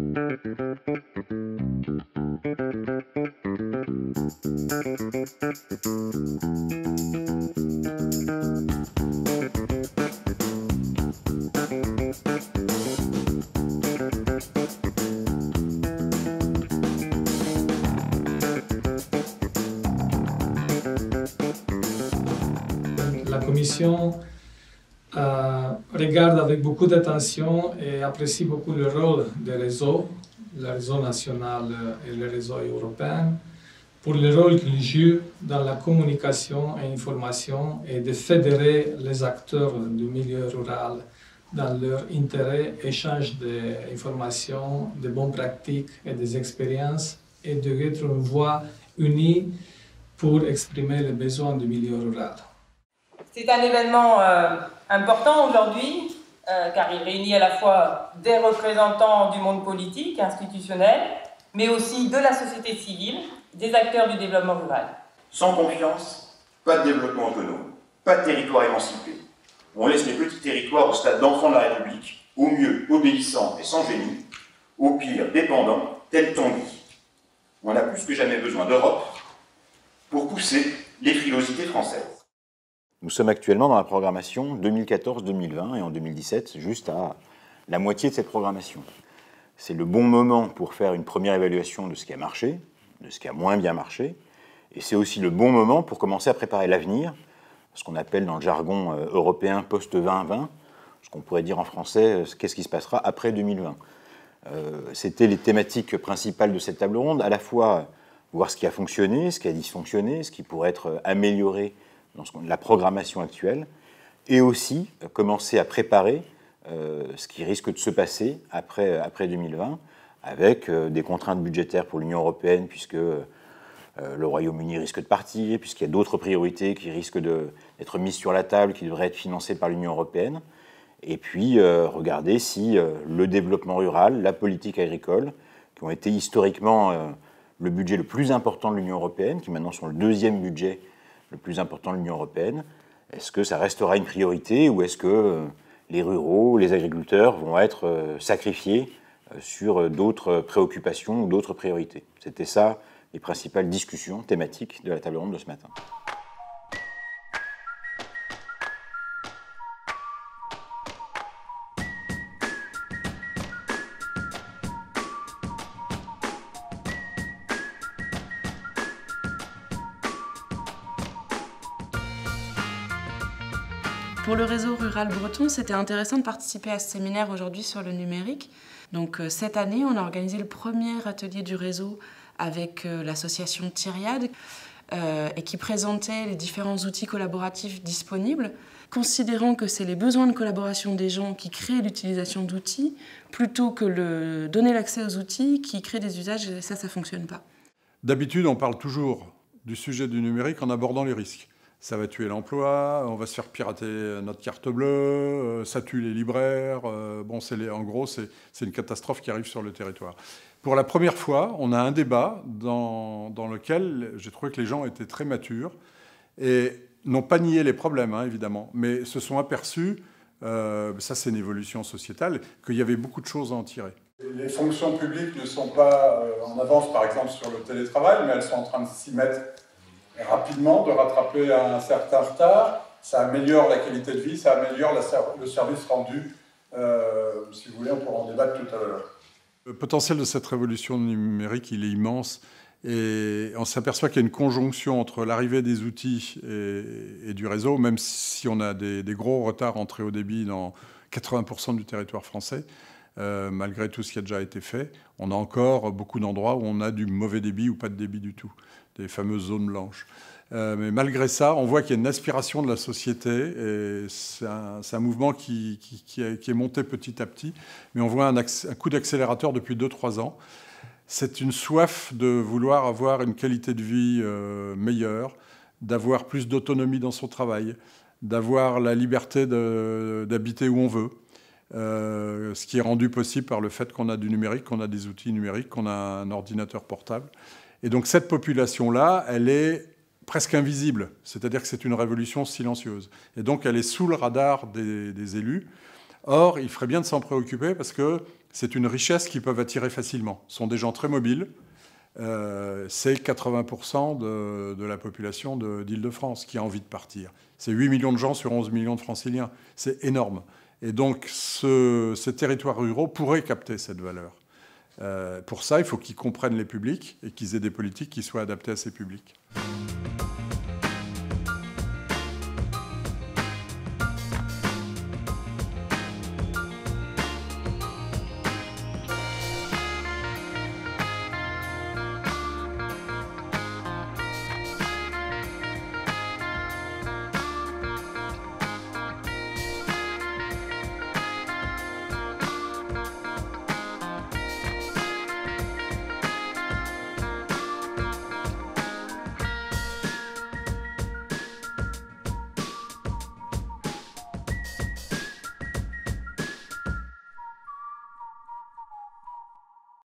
La Commission regarde avec beaucoup d'attention et apprécie beaucoup le rôle des réseaux, le réseau national et le réseau européen, pour le rôle qu'ils jouent dans la communication et l'information et de fédérer les acteurs du milieu rural dans leur intérêt, échange d'informations, de bonnes pratiques et des expériences et d'être une voix unie pour exprimer les besoins du milieu rural. C'est un événement important aujourd'hui, car il réunit à la fois des représentants du monde politique, institutionnel, mais aussi de la société civile, des acteurs du développement rural. Sans confiance, pas de développement autonome, pas de territoire émancipé. On laisse les petits territoires au stade d'enfants de la République, au mieux obéissants et sans génie, au pire dépendants, tel Tanguy. On a plus que jamais besoin d'Europe pour pousser les frilosités françaises. Nous sommes actuellement dans la programmation 2014-2020 et en 2017, juste à la moitié de cette programmation. C'est le bon moment pour faire une première évaluation de ce qui a marché, de ce qui a moins bien marché, et c'est aussi le bon moment pour commencer à préparer l'avenir, ce qu'on appelle dans le jargon européen post-2020, ce qu'on pourrait dire en français, qu'est-ce qui se passera après 2020. C'était les thématiques principales de cette table ronde, à la fois voir ce qui a fonctionné, ce qui a dysfonctionné, ce qui pourrait être amélioré dans la programmation actuelle, et aussi commencer à préparer ce qui risque de se passer après 2020, avec des contraintes budgétaires pour l'Union européenne, puisque le Royaume-Uni risque de partir, puisqu'il y a d'autres priorités qui risquent d'être mises sur la table, qui devraient être financées par l'Union européenne, et puis regarder si le développement rural, la politique agricole, qui ont été historiquement le budget le plus important de l'Union européenne, qui maintenant sont le deuxième budget le plus important de l'Union européenne, est-ce que ça restera une priorité ou est-ce que les ruraux, les agriculteurs vont être sacrifiés sur d'autres préoccupations ou d'autres priorités? C'était ça les principales discussions thématiques de la table ronde de ce matin. Pour le réseau rural breton, c'était intéressant de participer à ce séminaire aujourd'hui sur le numérique. Donc cette année, on a organisé le premier atelier du réseau avec l'association Tyriade et qui présentait les différents outils collaboratifs disponibles, considérant que c'est les besoins de collaboration des gens qui créent l'utilisation d'outils plutôt que donner l'accès aux outils qui créent des usages, et ça ne fonctionne pas. D'habitude, on parle toujours du sujet du numérique en abordant les risques. Ça va tuer l'emploi, on va se faire pirater notre carte bleue, ça tue les libraires. En gros, c'est une catastrophe qui arrive sur le territoire. Pour la première fois, on a un débat dans lequel j'ai trouvé que les gens étaient très matures et n'ont pas nié les problèmes, évidemment, mais se sont aperçus, ça c'est une évolution sociétale, qu'il y avait beaucoup de choses à en tirer. Les fonctions publiques ne sont pas en avance, par exemple, sur le télétravail, mais elles sont en train de s'y mettre rapidement, de rattraper un certain retard. Ça améliore la qualité de vie, ça améliore le service rendu. Si vous voulez, on pourra en débattre tout à l'heure. Le potentiel de cette révolution numérique, il est immense. Et on s'aperçoit qu'il y a une conjonction entre l'arrivée des outils et du réseau, même si on a des gros retards en très haut débit dans 80% du territoire français. Malgré tout ce qui a déjà été fait, on a encore beaucoup d'endroits où on a du mauvais débit ou pas de débit du tout, des fameuses zones blanches. Mais malgré ça, on voit qu'il y a une aspiration de la société, et c'est un mouvement qui est monté petit à petit, mais on voit un coup d'accélérateur depuis 2-3 ans. C'est une soif de vouloir avoir une qualité de vie meilleure, d'avoir plus d'autonomie dans son travail, d'avoir la liberté d'habiter où on veut. Ce qui est rendu possible par le fait qu'on a du numérique, qu'on a des outils numériques, qu'on a un ordinateur portable. Et donc cette population-là, elle est presque invisible, c'est-à-dire que c'est une révolution silencieuse. Et donc elle est sous le radar des élus, Or, il ferait bien de s'en préoccuper parce que c'est une richesse qu'ils peuvent attirer facilement. Ce sont des gens très mobiles. C'est 80% de la population d'Île-de-France qui a envie de partir. C'est 8 millions de gens sur 11 millions de franciliens. C'est énorme. Et donc, ces territoires ruraux pourraient capter cette valeur. Pour ça, il faut qu'ils comprennent les publics et qu'ils aient des politiques qui soient adaptées à ces publics.